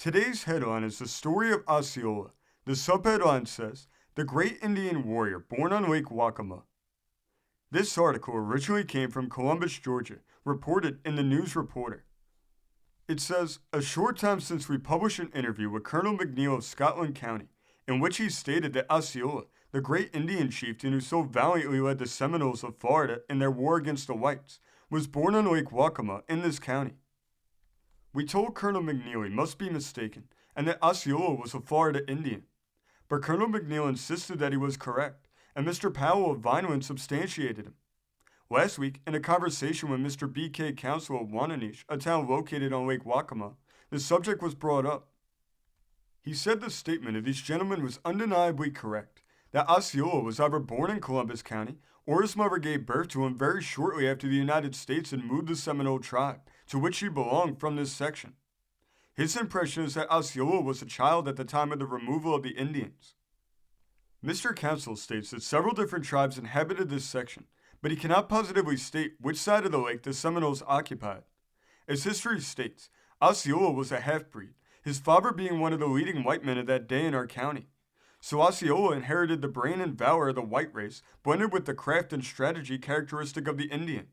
Today's headline is the story of Osceola. The subheadline says, The Great Indian Warrior Born on Lake Waccamaw. This article originally came from Columbus, Georgia, reported in the News Reporter. It says, a short time since we published an interview with Colonel McNeil of Scotland County, in which he stated that Osceola, the great Indian chieftain who so valiantly led the Seminoles of Florida in their war against the whites, was born on Lake Waccamaw in this county. We told Colonel McNeil he must be mistaken, and that Osceola was a Florida Indian. But Colonel McNeil insisted that he was correct, and Mr. Powell of Vineland substantiated him. Last week, in a conversation with Mr. B.K. Council of Wananiche, a town located on Lake Waccamaw, the subject was brought up. He said the statement of these gentlemen was undeniably correct, that Osceola was either born in Columbus County, or his mother gave birth to him very shortly after the United States had moved the Seminole tribe, to which he belonged from this section. His impression is that Osceola was a child at the time of the removal of the Indians. Mr. Council states that several different tribes inhabited this section, but he cannot positively state which side of the lake the Seminoles occupied. As history states, Osceola was a half-breed, his father being one of the leading white men of that day in our county. So Osceola inherited the brain and valor of the white race, blended with the craft and strategy characteristic of the Indian.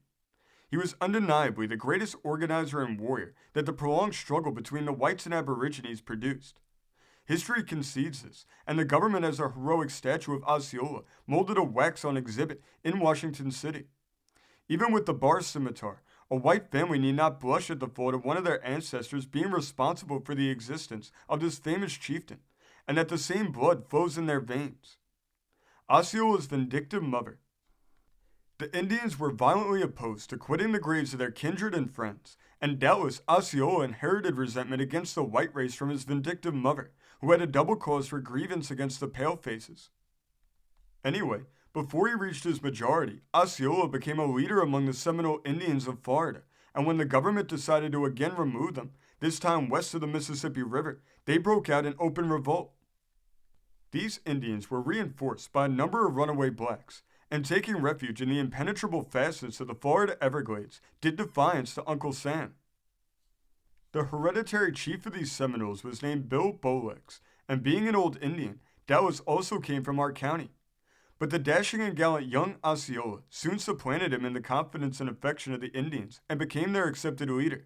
He was undeniably the greatest organizer and warrior that the prolonged struggle between the whites and aborigines produced. History concedes this, and the government has a heroic statue of Osceola molded of wax on exhibit in Washington City. Even with the bar scimitar, a white family need not blush at the thought of one of their ancestors being responsible for the existence of this famous chieftain, and that the same blood flows in their veins. Osceola's vindictive mother. The Indians were violently opposed to quitting the graves of their kindred and friends, and doubtless Osceola inherited resentment against the white race from his vindictive mother, who had a double cause for grievance against the palefaces. Anyway, before he reached his majority, Osceola became a leader among the Seminole Indians of Florida, and when the government decided to again remove them, this time west of the Mississippi River, they broke out in open revolt. These Indians were reinforced by a number of runaway blacks, and taking refuge in the impenetrable fastnesses of the Florida Everglades, did defiance to Uncle Sam. The hereditary chief of these Seminoles was named Bill Bowlegs, and being an old Indian, doubtless also came from our county. But the dashing and gallant young Osceola soon supplanted him in the confidence and affection of the Indians, and became their accepted leader.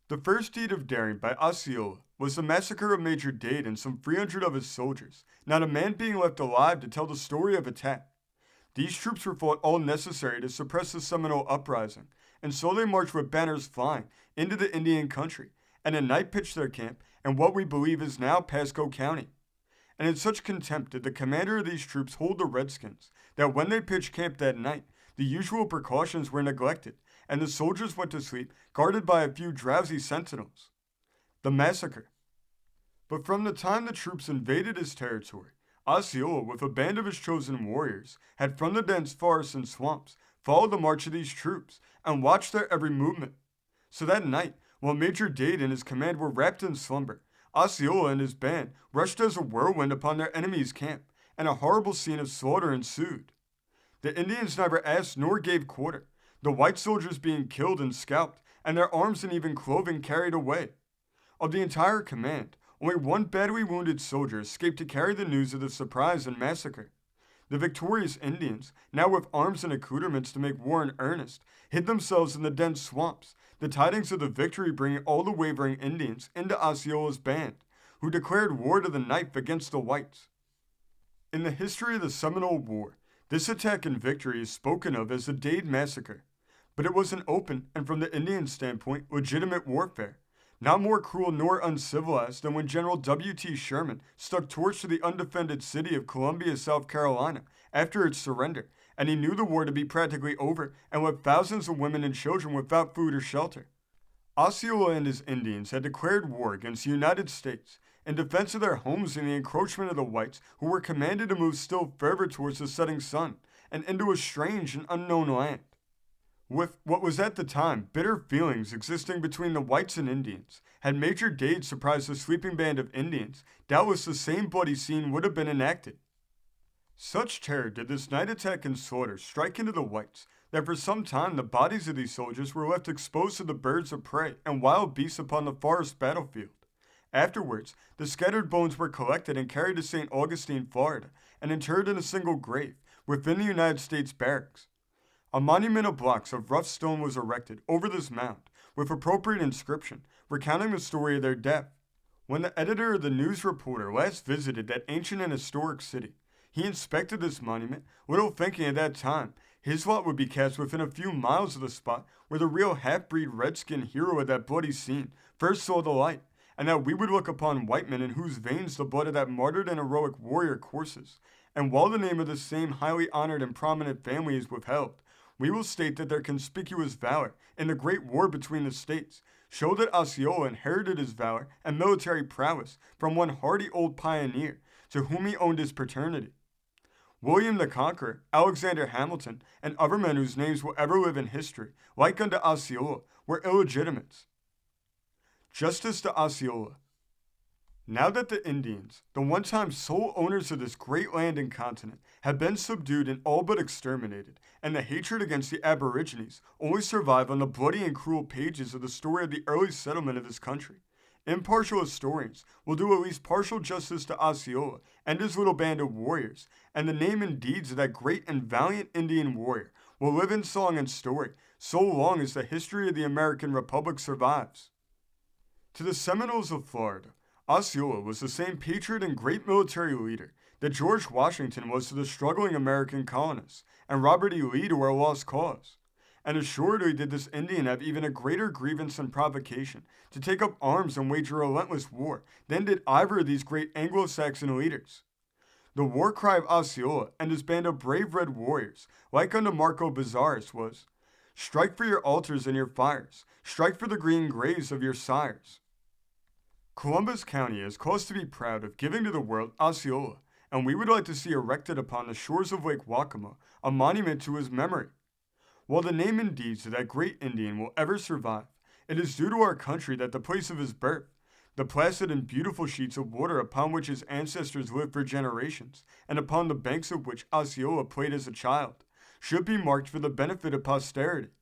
The first deed of daring by Osceola was the massacre of Major Dade and some 300 of his soldiers, not a man being left alive to tell the story of attack. These troops were thought all necessary to suppress the Seminole uprising, and so they marched with banners flying into the Indian country, and at night pitched their camp in what we believe is now Pasco County. And in such contempt did the commander of these troops hold the Redskins, that when they pitched camp that night, the usual precautions were neglected, and the soldiers went to sleep guarded by a few drowsy sentinels. The massacre. But from the time the troops invaded his territory, Osceola, with a band of his chosen warriors, had from the dense forests and swamps followed the march of these troops and watched their every movement. So that night, while Major Dade and his command were wrapped in slumber, Osceola and his band rushed as a whirlwind upon their enemy's camp, and a horrible scene of slaughter ensued. The Indians neither asked nor gave quarter, the white soldiers being killed and scalped, and their arms and even clothing carried away. Of the entire command, only one badly wounded soldier escaped to carry the news of the surprise and massacre. The victorious Indians, now with arms and accoutrements to make war in earnest, hid themselves in the dense swamps, the tidings of the victory bringing all the wavering Indians into Osceola's band, who declared war to the knife against the whites. In the history of the Seminole War, this attack and victory is spoken of as the Dade Massacre, but it was an open, and from the Indian standpoint, legitimate warfare. Not more cruel nor uncivilized than when General W.T. Sherman stuck torch to the undefended city of Columbia, South Carolina, after its surrender, and he knew the war to be practically over and left thousands of women and children without food or shelter. Osceola and his Indians had declared war against the United States in defense of their homes and the encroachment of the whites, who were commanded to move still further towards the setting sun and into a strange and unknown land. With what was at the time bitter feelings existing between the whites and Indians, had Major Dade surprised a sleeping band of Indians, doubtless the same bloody scene would have been enacted. Such terror did this night attack and slaughter strike into the whites, that for some time the bodies of these soldiers were left exposed to the birds of prey and wild beasts upon the forest battlefield. Afterwards, the scattered bones were collected and carried to St. Augustine, Florida, and interred in a single grave within the United States barracks. A monument of blocks of rough stone was erected over this mound with appropriate inscription recounting the story of their death. When the editor of the News Reporter last visited that ancient and historic city, he inspected this monument, little thinking at that time his lot would be cast within a few miles of the spot where the real half-breed redskin hero of that bloody scene first saw the light, and that we would look upon white men in whose veins the blood of that martyred and heroic warrior courses. And while the name of the same highly honored and prominent family is withheld, we will state that their conspicuous valor in the Great War between the states show that Osceola inherited his valor and military prowess from one hardy old pioneer to whom he owed his paternity. William the Conqueror, Alexander Hamilton, and other men whose names will ever live in history, like unto Osceola, were illegitimates. Justice to Osceola. Now that the Indians, the one-time sole owners of this great land and continent, have been subdued and all but exterminated, and the hatred against the Aborigines only survive on the bloody and cruel pages of the story of the early settlement of this country, impartial historians will do at least partial justice to Osceola and his little band of warriors, and the name and deeds of that great and valiant Indian warrior will live in song and story so long as the history of the American Republic survives. To the Seminoles of Florida, Osceola was the same patriot and great military leader that George Washington was to the struggling American colonists, and Robert E. Lee to our lost cause. And assuredly did this Indian have even a greater grievance and provocation to take up arms and wage a relentless war than did either of these great Anglo-Saxon leaders. The war cry of Osceola and his band of brave red warriors, like unto Marco Bozzaris, was, "Strike for your altars and your fires, strike for the green graves of your sires." Columbus County has cause to be proud of giving to the world Osceola, and we would like to see erected upon the shores of Lake Waccamaw a monument to his memory. While the name and deeds of that great Indian will ever survive, it is due to our country that the place of his birth, the placid and beautiful sheets of water upon which his ancestors lived for generations, and upon the banks of which Osceola played as a child, should be marked for the benefit of posterity.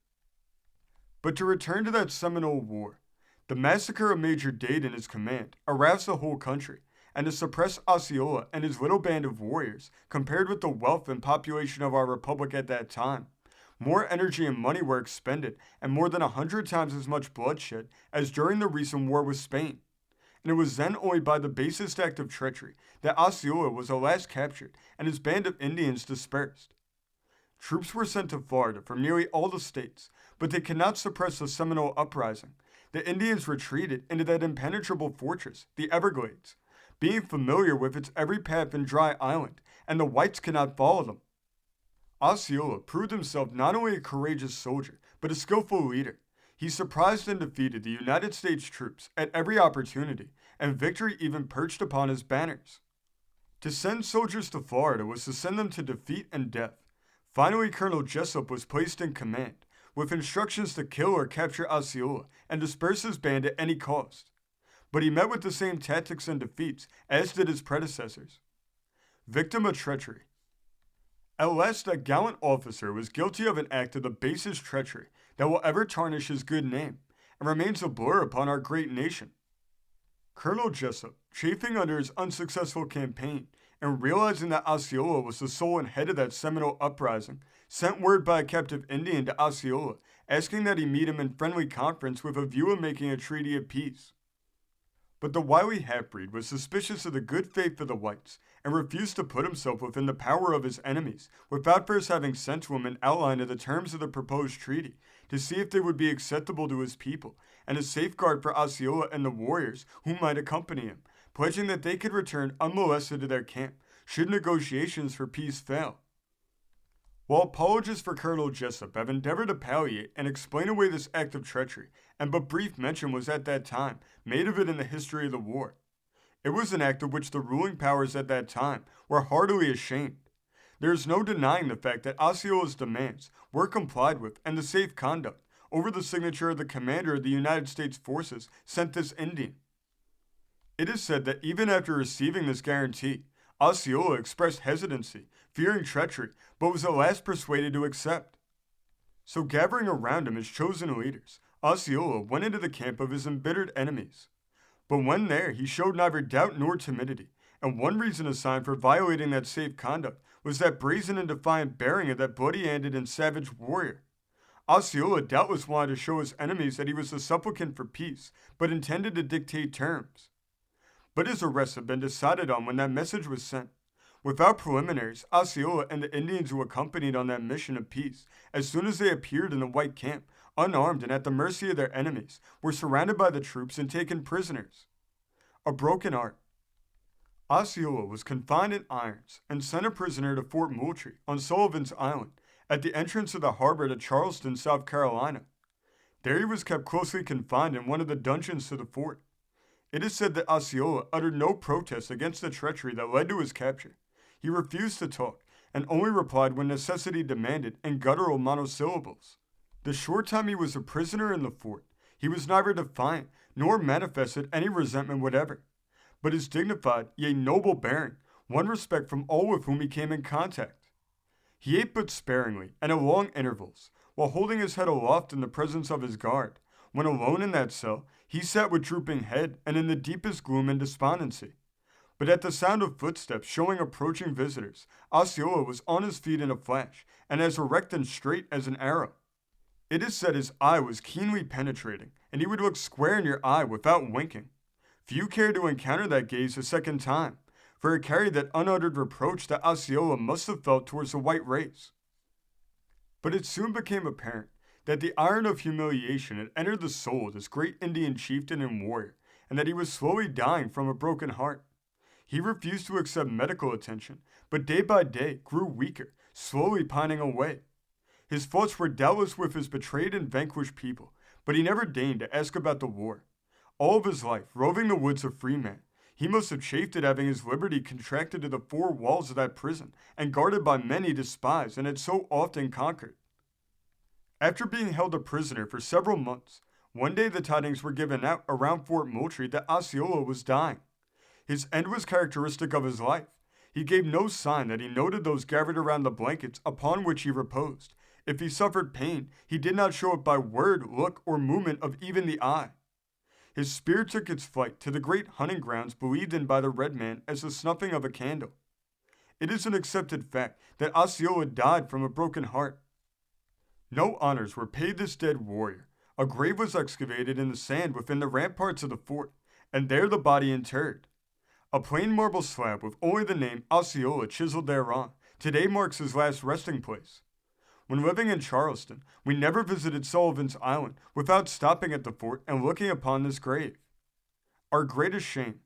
But to return to that Seminole War, the massacre of Major Dade and his command aroused the whole country, and to suppress Osceola and his little band of warriors, compared with the wealth and population of our republic at that time, more energy and money were expended, and more than 100 times as much bloodshed as during the recent war with Spain. And it was then only by the basest act of treachery that Osceola was at last captured and his band of Indians dispersed. Troops were sent to Florida from nearly all the states, but they could not suppress the Seminole uprising. The Indians retreated into that impenetrable fortress, the Everglades, being familiar with its every path and dry island, and the whites could not follow them. Osceola proved himself not only a courageous soldier, but a skillful leader. He surprised and defeated the United States troops at every opportunity, and victory even perched upon his banners. To send soldiers to Florida was to send them to defeat and death. Finally, Colonel Jessup was placed in command, with instructions to kill or capture Osceola and disperse his band at any cost. But he met with the same tactics and defeats as did his predecessors. Victim of treachery. At last, that gallant officer was guilty of an act of the basest treachery that will ever tarnish his good name, and remains a blur upon our great nation. Colonel Jessup, chafing under his unsuccessful campaign, and realizing that Osceola was the soul and head of that Seminole uprising, sent word by a captive Indian to Osceola, asking that he meet him in friendly conference with a view of making a treaty of peace. But the wily half-breed was suspicious of the good faith of the whites, and refused to put himself within the power of his enemies, without first having sent to him an outline of the terms of the proposed treaty, to see if they would be acceptable to his people, and a safeguard for Osceola and the warriors who might accompany him, pledging that they could return unmolested to their camp, should negotiations for peace fail. While apologists for Colonel Jessup have endeavored to palliate and explain away this act of treachery, and but brief mention was at that time made of it in the history of the war, it was an act of which the ruling powers at that time were heartily ashamed. There is no denying the fact that Osceola's demands were complied with, and the safe conduct over the signature of the commander of the United States forces sent this Indian. It is said that even after receiving this guarantee, Osceola expressed hesitancy, fearing treachery, but was at last persuaded to accept. So gathering around him his chosen leaders, Osceola went into the camp of his embittered enemies. But when there, he showed neither doubt nor timidity, and one reason assigned for violating that safe conduct was that brazen and defiant bearing of that bloody-handed and savage warrior. Osceola doubtless wanted to show his enemies that he was a supplicant for peace, but intended to dictate terms. But his arrest had been decided on when that message was sent. Without preliminaries, Osceola and the Indians who accompanied on that mission of peace, as soon as they appeared in the white camp, unarmed and at the mercy of their enemies, were surrounded by the troops and taken prisoners. A broken art. Osceola was confined in irons and sent a prisoner to Fort Moultrie on Sullivan's Island, at the entrance of the harbor to Charleston, South Carolina. There he was kept closely confined in one of the dungeons to the fort. It is said that Osceola uttered no protest against the treachery that led to his capture. He refused to talk, and only replied when necessity demanded in guttural monosyllables. The short time he was a prisoner in the fort, he was neither defiant nor manifested any resentment whatever. But his dignified, yea noble bearing, won respect from all with whom he came in contact. He ate but sparingly, and at long intervals, while holding his head aloft in the presence of his guard. When alone in that cell, he sat with drooping head and in the deepest gloom and despondency. But at the sound of footsteps showing approaching visitors, Osceola was on his feet in a flash, and as erect and straight as an arrow. It is said his eye was keenly penetrating, and he would look square in your eye without winking. Few cared to encounter that gaze a second time, for it carried that unuttered reproach that Osceola must have felt towards the white race. But it soon became apparent that the iron of humiliation had entered the soul of this great Indian chieftain and warrior, and that he was slowly dying from a broken heart. He refused to accept medical attention, but day by day grew weaker, slowly pining away. His thoughts were doubtless with his betrayed and vanquished people, but he never deigned to ask about the war. All of his life, roving the woods a free man, he must have chafed at having his liberty contracted to the four walls of that prison, and guarded by men he despised and had so often conquered. After being held a prisoner for several months, one day the tidings were given out around Fort Moultrie that Osceola was dying. His end was characteristic of his life. He gave no sign that he noted those gathered around the blankets upon which he reposed. If he suffered pain, he did not show it by word, look, or movement of even the eye. His spirit took its flight to the great hunting grounds believed in by the red man as the snuffing of a candle. It is an accepted fact that Osceola died from a broken heart. No honors were paid this dead warrior. A grave was excavated in the sand within the ramparts of the fort, and there the body interred. A plain marble slab with only the name Osceola chiseled thereon today marks his last resting place. When living in Charleston, we never visited Sullivan's Island without stopping at the fort and looking upon this grave. Our greatest shame.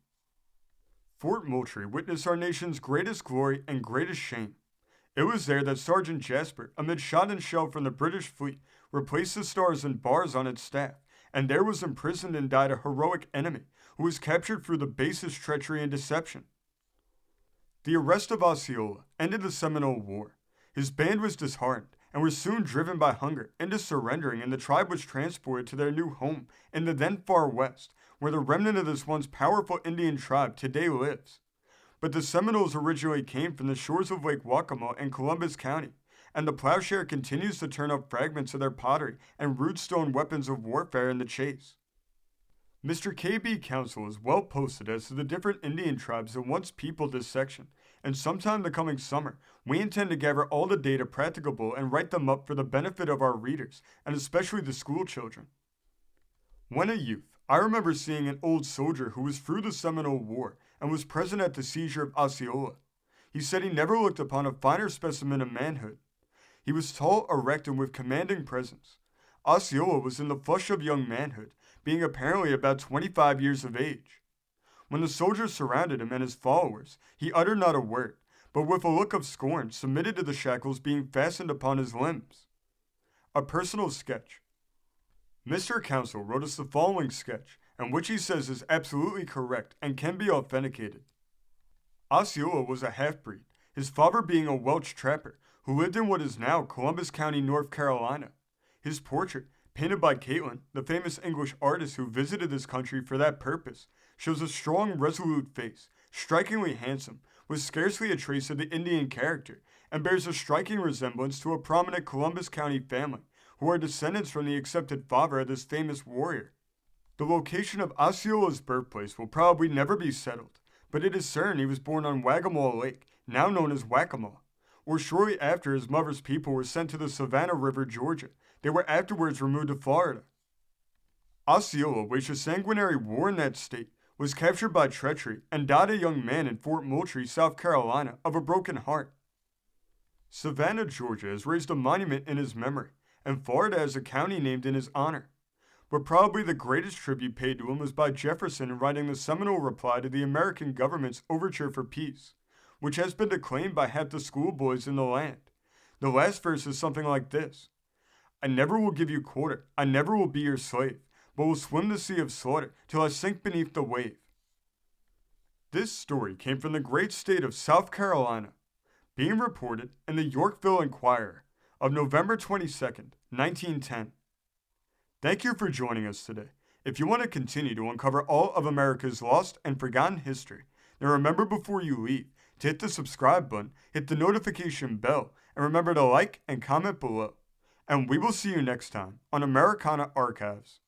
Fort Moultrie witnessed our nation's greatest glory and greatest shame. It was there that Sergeant Jasper, amid shot and shell from the British fleet, replaced the stars and bars on its staff, and there was imprisoned and died a heroic enemy who was captured through the basest treachery and deception. The arrest of Osceola ended the Seminole War. His band was disheartened and were soon driven by hunger into surrendering, and the tribe was transported to their new home in the then far west, where the remnant of this once powerful Indian tribe today lives. But the Seminoles originally came from the shores of Lake Waccamaw in Columbus County, and the plowshare continues to turn up fragments of their pottery and rude stone weapons of warfare in the chase. Mr. K.B. Council is well posted as to the different Indian tribes that once peopled this section, and sometime the coming summer, we intend to gather all the data practicable and write them up for the benefit of our readers, and especially the school children. When a youth, I remember seeing an old soldier who was through the Seminole War and was present at the seizure of Osceola. He said he never looked upon a finer specimen of manhood. He was tall, erect, and with commanding presence. Osceola was in the flush of young manhood, being apparently about 25 years of age. When the soldiers surrounded him and his followers, he uttered not a word, but with a look of scorn submitted to the shackles being fastened upon his limbs. A personal sketch. Mr. Council wrote us the following sketch, and which he says is absolutely correct and can be authenticated. Osceola was a half-breed, his father being a Welch trapper who lived in what is now Columbus County, North Carolina. His portrait, painted by Caitlin, the famous English artist who visited this country for that purpose, shows a strong, resolute face, strikingly handsome, with scarcely a trace of the Indian character, and bears a striking resemblance to a prominent Columbus County family, who are descendants from the accepted father of this famous warrior. The location of Osceola's birthplace will probably never be settled, but it is certain he was born on Waccamaw Lake, now known as Waccamaw, or shortly after his mother's people were sent to the Savannah River, Georgia. They were afterwards removed to Florida. Osceola waged a sanguinary war in that state, was captured by treachery, and died a young man in Fort Moultrie, South Carolina, of a broken heart. Savannah, Georgia has raised a monument in his memory, and Florida has a county named in his honor. But probably the greatest tribute paid to him was by Jefferson in writing the Seminole reply to the American government's overture for peace, which has been declaimed by half the schoolboys in the land. The last verse is something like this: I never will give you quarter, I never will be your slave, but will swim the sea of slaughter till I sink beneath the wave. This story came from the great state of South Carolina, being reported in the Yorkville Enquirer of November 22nd, 1910. Thank you for joining us today. If you want to continue to uncover all of America's lost and forgotten history, then remember before you leave to hit the subscribe button, hit the notification bell, and remember to like and comment below. And we will see you next time on Americana Archives.